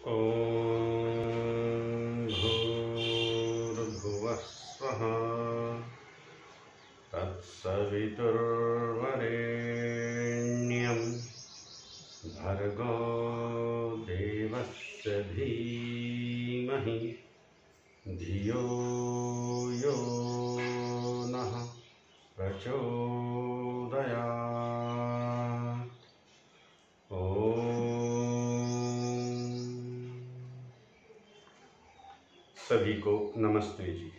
ॐ भूर्भुवः स्वः तत्सवितुर्वरेण्यं भर्गो देवस्य धीमहि धियो यो नः प्रचोदयात्। सभी को नमस्ते जी।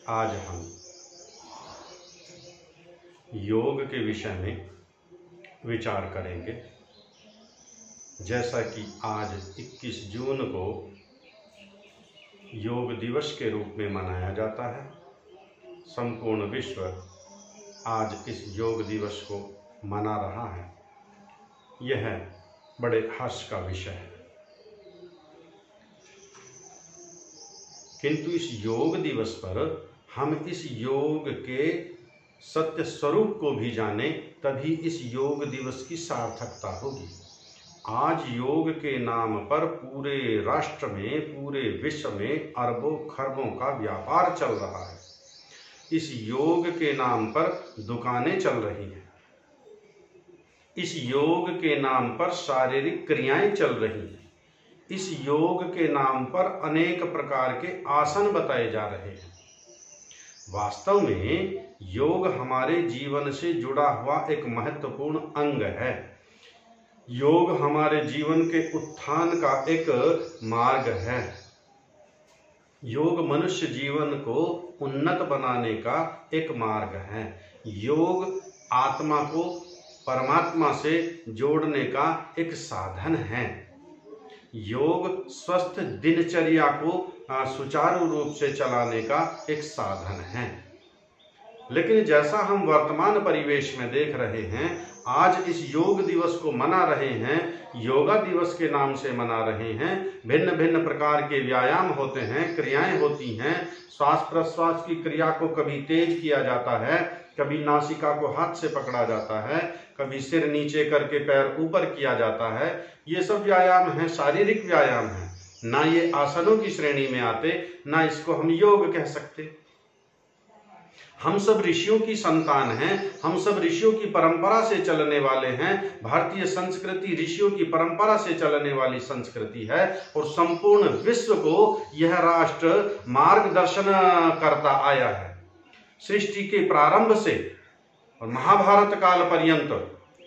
आज हम योग के विषय में विचार करेंगे। जैसा कि आज 21 जून को योग दिवस के रूप में मनाया जाता है, संपूर्ण विश्व आज इस योग दिवस को मना रहा है। यह बड़े हर्ष का विषय है, किंतु इस योग दिवस पर हम इस योग के सत्य स्वरूप को भी जाने, तभी इस योग दिवस की सार्थकता होगी। आज योग के नाम पर पूरे राष्ट्र में, पूरे विश्व में अरबों खरबों का व्यापार चल रहा है। इस योग के नाम पर दुकानें चल रही हैं। इस योग के नाम पर शारीरिक क्रियाएं चल रही हैं। इस योग के नाम पर अनेक प्रकार के आसन बताए जा रहे हैं। वास्तव में योग हमारे जीवन से जुड़ा हुआ एक महत्वपूर्ण अंग है। योग हमारे जीवन के उत्थान का एक मार्ग है। योग मनुष्य जीवन को उन्नत बनाने का एक मार्ग है। योग आत्मा को परमात्मा से जोड़ने का एक साधन है। योग स्वस्थ दिनचर्या को सुचारू रूप से चलाने का एक साधन है। लेकिन जैसा हम वर्तमान परिवेश में देख रहे हैं, आज इस योग दिवस को मना रहे हैं, योगा दिवस के नाम से मना रहे हैं। भिन्न भिन्न प्रकार के व्यायाम होते हैं, क्रियाएं होती हैं। श्वास प्रश्वास की क्रिया को कभी तेज किया जाता है, कभी नासिका को हाथ से पकड़ा जाता है, कभी सिर नीचे करके पैर ऊपर किया जाता है। ये सब व्यायाम हैं, शारीरिक व्यायाम हैं। ना ये आसनों की श्रेणी में आते, ना इसको हम योग कह सकते। हम सब ऋषियों की संतान हैं, हम सब ऋषियों की परंपरा से चलने वाले हैं। भारतीय संस्कृति ऋषियों की परंपरा से चलने वाली संस्कृति है, और संपूर्ण विश्व को यह राष्ट्र मार्गदर्शन करता आया है। सृष्टि के प्रारंभ से और महाभारत काल पर्यंत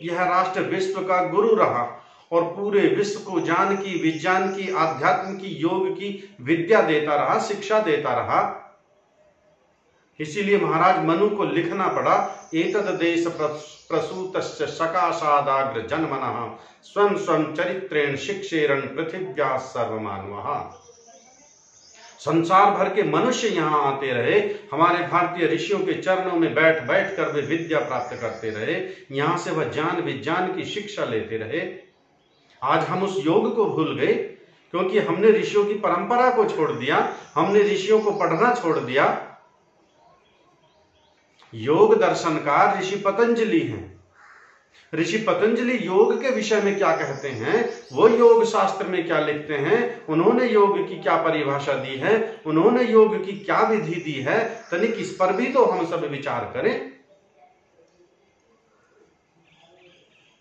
यह राष्ट्र विश्व का गुरु रहा, और पूरे विश्व को ज्ञान की, विज्ञान की, आध्यात्म की, योग की विद्या देता रहा, शिक्षा देता रहा। इसीलिए महाराज मनु को लिखना पड़ा, एतद देश प्रसूतस्य सकाशादाग्र जन्मनः स्वयं स्वयं चरित्रेण शिक्षेरन् पृथिव्या सर्वमानवः। संसार भर के मनुष्य यहाँ आते रहे, हमारे भारतीय ऋषियों के चरणों में बैठ बैठ कर वे विद्या प्राप्त करते रहे। यहाँ से वह ज्ञान विज्ञान की शिक्षा लेते रहे। आज हम उस योग को भूल गए, क्योंकि हमने ऋषियों की परंपरा को छोड़ दिया, हमने ऋषियों को पढ़ना छोड़ दिया। योग दर्शनकार ऋषि पतंजलि हैं। ऋषि पतंजलि योग के विषय में क्या कहते हैं, वो योग शास्त्र में क्या लिखते हैं, उन्होंने योग की क्या परिभाषा दी है, उन्होंने योग की क्या विधि दी है, तनिक इस पर भी तो हम सब विचार करें।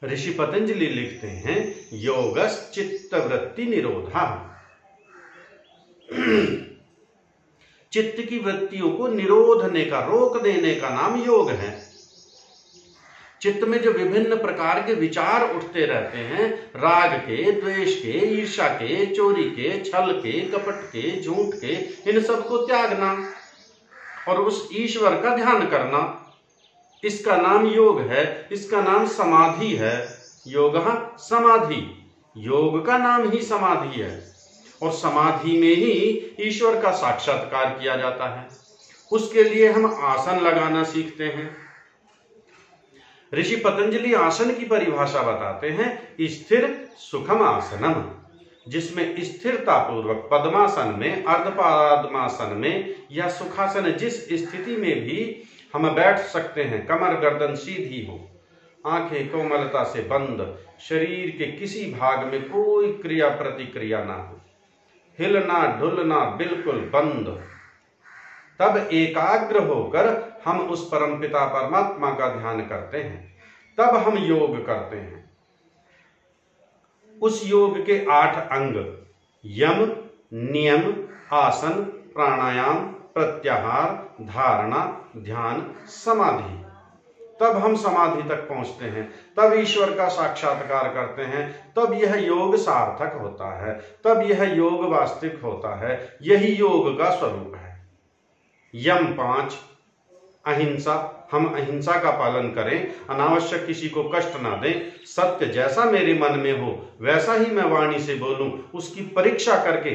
ऋषि पतंजलि लिखते हैं, योगश्चित्त वृत्ति निरोधः। चित्त की वृत्तियों को निरोधने का, रोक देने का नाम योग है। चित्त में जो विभिन्न प्रकार के विचार उठते रहते हैं, राग के, द्वेष के, ईर्ष्या के, चोरी के, छल के, कपट के, झूठ के, इन सब को त्यागना और उस ईश्वर का ध्यान करना, इसका नाम योग है। इसका नाम समाधि है। योगः समाधि, योग का नाम ही समाधि है, और समाधि में ही ईश्वर का साक्षात्कार किया जाता है। उसके लिए हम आसन लगाना सीखते हैं। ऋषि पतंजलि आसन की परिभाषा बताते हैं, स्थिर सुखम आसनम, जिसमें स्थिरता पूर्वक पद्मासन में, अर्धपद्मासन में या सुखासन, जिस स्थिति में भी हम बैठ सकते हैं, कमर गर्दन सीधी हो, आंखें कोमलता से बंद, शरीर के किसी भाग में कोई क्रिया प्रतिक्रिया ना हो, हिलना डुलना बिल्कुल बंद। तब एकाग्र होकर हम उस परमपिता परमात्मा का ध्यान करते हैं, तब हम योग करते हैं। उस योग के 8 अंग यम, नियम, आसन, प्राणायाम, प्रत्याहार, धारणा, ध्यान, समाधि। तब हम समाधि तक पहुंचते हैं, तब ईश्वर का साक्षात्कार करते हैं, तब यह योग सार्थक होता है, तब यह योग वास्तविक होता है। यही योग का स्वरूप है। यम 5 अहिंसा, हम अहिंसा का पालन करें, अनावश्यक किसी को कष्ट ना दें, सत्य जैसा मेरे मन में हो वैसा ही मैं वाणी से बोलूं, उसकी परीक्षा करके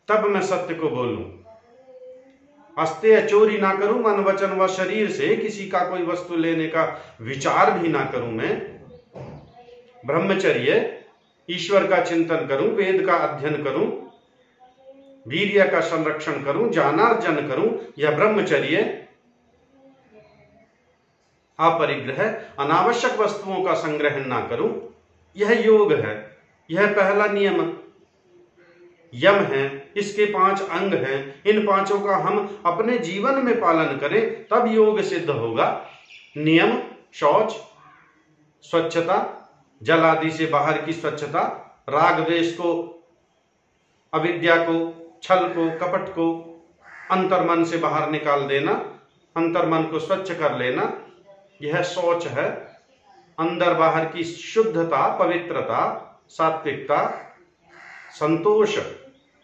तब मैं सत्य को बोलूं। अस्तेय चोरी ना करूं, मन वचन व शरीर से किसी का कोई वस्तु लेने का विचार भी ना करूं मैं। ब्रह्मचर्य, ईश्वर का चिंतन करूं, वेद का अध्ययन करूं, वीर्य का संरक्षण करूं, ज्ञानार्जन करूं, यह ब्रह्मचर्य। अपरिग्रह, अनावश्यक वस्तुओं का संग्रह ना करूं, यह योग है। यह पहला नियम यम है। इसके 5 अंग हैं। इन 5 का हम अपने जीवन में पालन करें, तब योग सिद्ध होगा। नियम शौच, स्वच्छता, जल आदि से बाहर की स्वच्छता, राग द्वेष को, अविद्या को, छल को, कपट को अंतर्मन से बाहर निकाल देना, अंतर्मन को स्वच्छ कर लेना, यह शौच है। अंदर बाहर की शुद्धता, पवित्रता, सात्विकता, संतोष,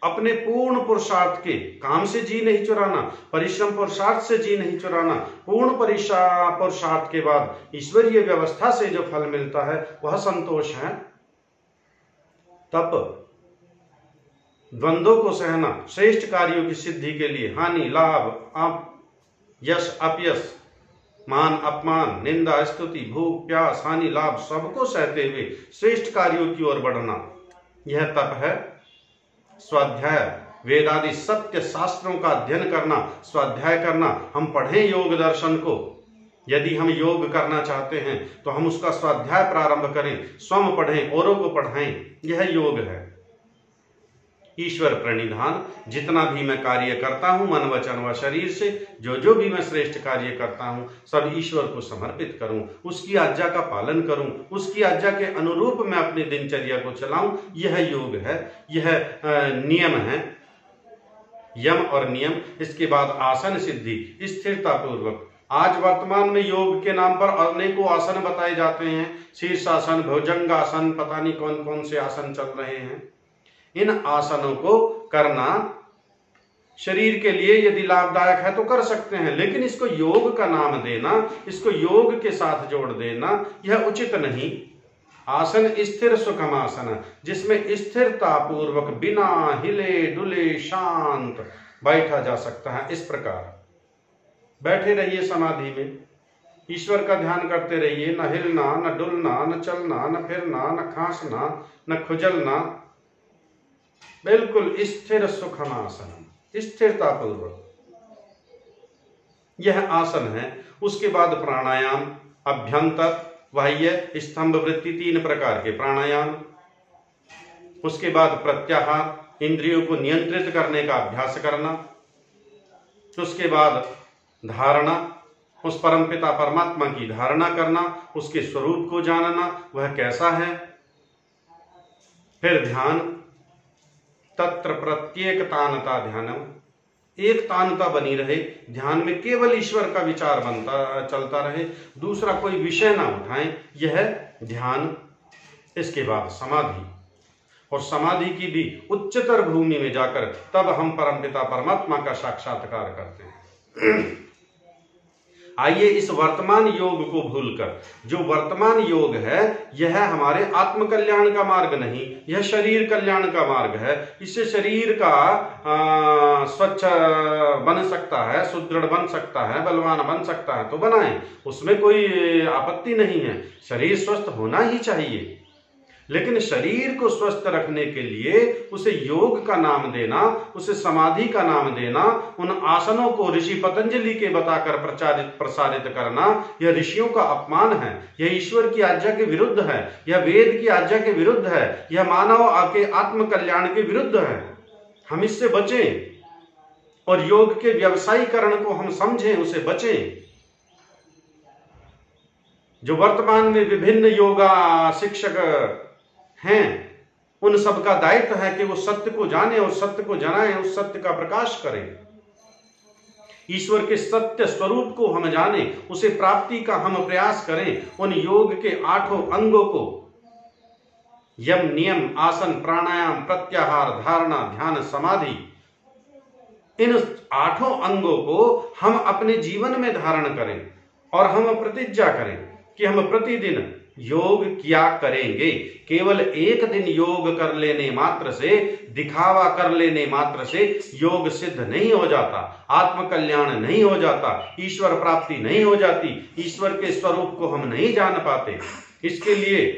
अपने पूर्ण पुरुषार्थ के, काम से जी नहीं चुराना, परिश्रम पुरुषार्थ से जी नहीं चुराना, पूर्ण पुरुषार्थ के बाद ईश्वरीय व्यवस्था से जो फल मिलता है वह संतोष है। तप, द्वंद्वों को सहना, श्रेष्ठ कार्यों की सिद्धि के लिए हानि लाभ, यश अपयश, मान अपमान, निंदा स्तुति, भूख प्यास, हानि लाभ सबको सहते हुए श्रेष्ठ कार्यों की ओर बढ़ना, यह तप है। स्वाध्याय, वेद आदि सत्य शास्त्रों का अध्ययन करना, स्वाध्याय करना। हम पढ़ें योग दर्शन को। यदि हम योग करना चाहते हैं तो हम उसका स्वाध्याय प्रारंभ करें, स्वयं पढ़ें, औरों को पढ़ाएं, यह योग है। ईश्वर प्रणिधान, जितना भी मैं कार्य करता हूं मन वचन व शरीर से, जो भी मैं श्रेष्ठ कार्य करता हूं सब ईश्वर को समर्पित करूं, उसकी आज्ञा का पालन करूं, उसकी आज्ञा के अनुरूप मैं अपनी दिनचर्या को चलाऊं, यह योग है। यह नियम है, यम और नियम। इसके बाद आसन सिद्धि, स्थिरता पूर्वक। आज वर्तमान में योग के नाम पर अनेकों आसन बताए जाते हैं, शीर्षासन, भुजंगासन, पता नहीं कौन कौन से आसन चल रहे हैं। इन आसनों को करना शरीर के लिए यदि लाभदायक है तो कर सकते हैं, लेकिन इसको योग का नाम देना, इसको योग के साथ जोड़ देना, यह उचित नहीं। आसन स्थिर सुखम आसन, जिसमें स्थिरता पूर्वक बिना हिले डुले शांत बैठा जा सकता है। इस प्रकार बैठे रहिए समाधि में, ईश्वर का ध्यान करते रहिए, न हिलना, न डुलना, न चलना, न फिरना, न खांसना, न खुजलना, बिल्कुल स्थिर सुखम आसन, स्थिरता पूर्वक यह आसन है। उसके बाद प्राणायाम, अभ्यंतर, बाह्य, स्तंभ वृत्ति, 3 प्रकार के प्राणायाम। उसके बाद प्रत्याहार, इंद्रियों को नियंत्रित करने का अभ्यास करना। उसके बाद धारणा, उस परमपिता परमात्मा की धारणा करना, उसके स्वरूप को जानना, वह कैसा है। फिर ध्यान, तत्र प्रत्येक तानता ध्यानम, एक तानता बनी रहे, ध्यान में केवल ईश्वर का विचार बनता चलता रहे, दूसरा कोई विषय ना उठाएं, यह ध्यान। इसके बाद समाधि, और समाधि की भी उच्चतर भूमि में जाकर तब हम परमपिता परमात्मा का साक्षात्कार करते हैं। आइए इस वर्तमान योग को भूलकर, जो वर्तमान योग है यह हमारे आत्म कल्याण का मार्ग नहीं, यह शरीर कल्याण का मार्ग है। इससे शरीर का स्वच्छ बन सकता है, सुदृढ़ बन सकता है, बलवान बन सकता है तो बनाएं, उसमें कोई आपत्ति नहीं है। शरीर स्वस्थ होना ही चाहिए, लेकिन शरीर को स्वस्थ रखने के लिए उसे योग का नाम देना, उसे समाधि का नाम देना, उन आसनों को ऋषि पतंजलि के बताकर प्रसारित करना, यह ऋषियों का अपमान है, यह ईश्वर की आज्ञा के विरुद्ध है, यह वेद की आज्ञा के विरुद्ध है, यह मानव के आत्म कल्याण के विरुद्ध है। हम इससे बचें और योग के व्यवसायीकरण को हम समझें, उसे बचें। जो वर्तमान में विभिन्न योगा शिक्षक हैं, उन सबका दायित्व है कि वो सत्य को जाने और सत्य को जनाएं, उस सत्य का प्रकाश करें। ईश्वर के सत्य स्वरूप को हम जाने, उसे प्राप्ति का हम प्रयास करें। उन योग के 8 अंगों को, यम, नियम, आसन, प्राणायाम, प्रत्याहार, धारणा, ध्यान, समाधि, इन 8 अंगों को हम अपने जीवन में धारण करें और हम प्रतिज्ञा करें कि हम प्रतिदिन योग किया करेंगे। केवल एक दिन योग कर लेने मात्र से, दिखावा कर लेने मात्र से योग सिद्ध नहीं हो जाता, आत्म कल्याण नहीं हो जाता, ईश्वर प्राप्ति नहीं हो जाती, ईश्वर के स्वरूप को हम नहीं जान पाते। इसके लिए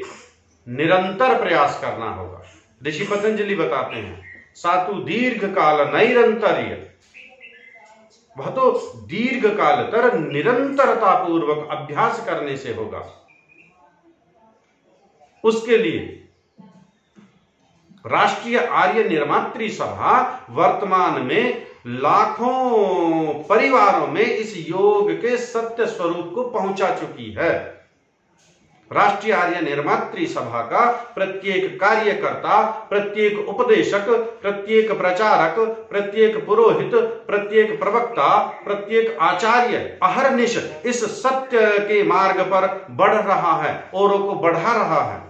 निरंतर प्रयास करना होगा। ऋषि पतंजलि बताते हैं, सातु दीर्घ काल नैरंतर्य, वह तो दीर्घ काल तर निरंतरता पूर्वक अभ्यास करने से होगा। उसके लिए राष्ट्रीय आर्य निर्मात्री सभा वर्तमान में लाखों परिवारों में इस योग के सत्य स्वरूप को पहुंचा चुकी है। राष्ट्रीय आर्य निर्मात्री सभा का प्रत्येक कार्यकर्ता, प्रत्येक उपदेशक, प्रत्येक प्रचारक, प्रत्येक पुरोहित, प्रत्येक प्रवक्ता, प्रत्येक आचार्य अहर्निश इस सत्य के मार्ग पर बढ़ रहा है, औरों को बढ़ा रहा है।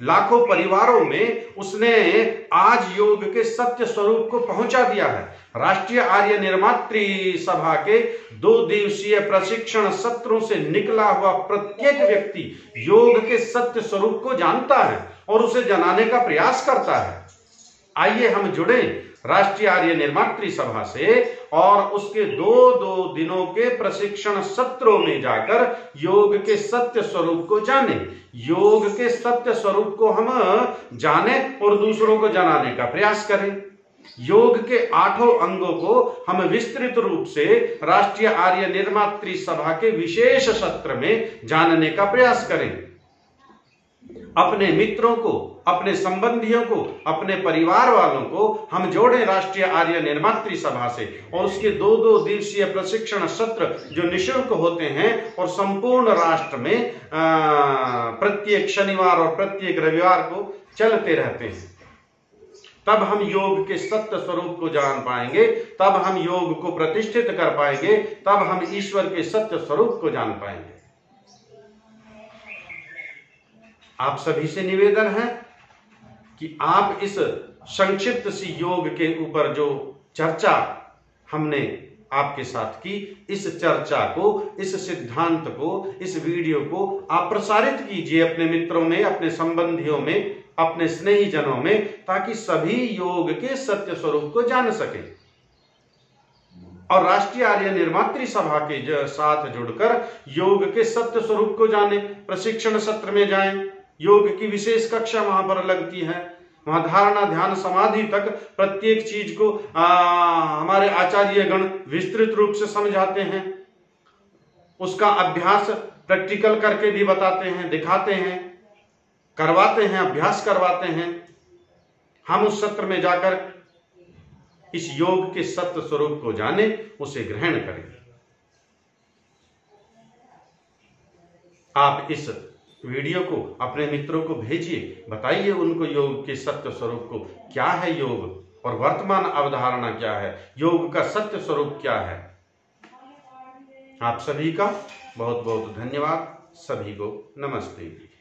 लाखों परिवारों में उसने आज योग के सत्य स्वरूप को पहुंचा दिया है। राष्ट्रीय आर्य निर्मात्री सभा के 2 दिवसीय प्रशिक्षण सत्रों से निकला हुआ प्रत्येक व्यक्ति योग के सत्य स्वरूप को जानता है और उसे जनाने का प्रयास करता है। आइए हम जुड़े राष्ट्रीय आर्य निर्मात्री सभा से और उसके 2 दिनों के प्रशिक्षण सत्रों में जाकर योग के सत्य स्वरूप को जाने, योग के सत्य स्वरूप को हम जाने और दूसरों को जनाने का प्रयास करें। योग के 8 अंगों को हम विस्तृत रूप से राष्ट्रीय आर्य निर्मात्री सभा के विशेष सत्र में जानने का प्रयास करें। अपने मित्रों को, अपने संबंधियों को, अपने परिवार वालों को हम जोड़ें राष्ट्रीय आर्य निर्मात्री सभा से और उसके 2 दिवसीय प्रशिक्षण सत्र जो निःशुल्क होते हैं और संपूर्ण राष्ट्र में प्रत्येक शनिवार और प्रत्येक रविवार को चलते रहते हैं। तब हम योग के सत्य स्वरूप को जान पाएंगे, तब हम योग को प्रतिष्ठित कर पाएंगे, तब हम ईश्वर के सत्य स्वरूप को जान पाएंगे। आप सभी से निवेदन है कि आप इस संक्षिप्त सी योग के ऊपर जो चर्चा हमने आपके साथ की, इस चर्चा को, इस सिद्धांत को, इस वीडियो को आप प्रसारित कीजिए अपने मित्रों में, अपने संबंधियों में, अपने स्नेहीजनों में, ताकि सभी योग के सत्य स्वरूप को जान सके और राष्ट्रीय आर्य निर्मात्री सभा के साथ जुड़कर योग के सत्य स्वरूप को जाने। प्रशिक्षण सत्र में जाएं, योग की विशेष कक्षा वहां पर लगती है, वहां धारणा, ध्यान, समाधि तक प्रत्येक चीज को हमारे आचार्य गण विस्तृत रूप से समझाते हैं। उसका अभ्यास प्रैक्टिकल करके भी बताते हैं, दिखाते हैं, करवाते हैं, अभ्यास करवाते हैं। हम उस सत्र में जाकर इस योग के सत्य स्वरूप को जाने, उसे ग्रहण करें। आप इस वीडियो को अपने मित्रों को भेजिए, बताइए उनको योग के सत्य स्वरूप को, क्या है योग और वर्तमान अवधारणा क्या है, योग का सत्य स्वरूप क्या है। आप सभी का बहुत बहुत धन्यवाद। सभी को नमस्ते।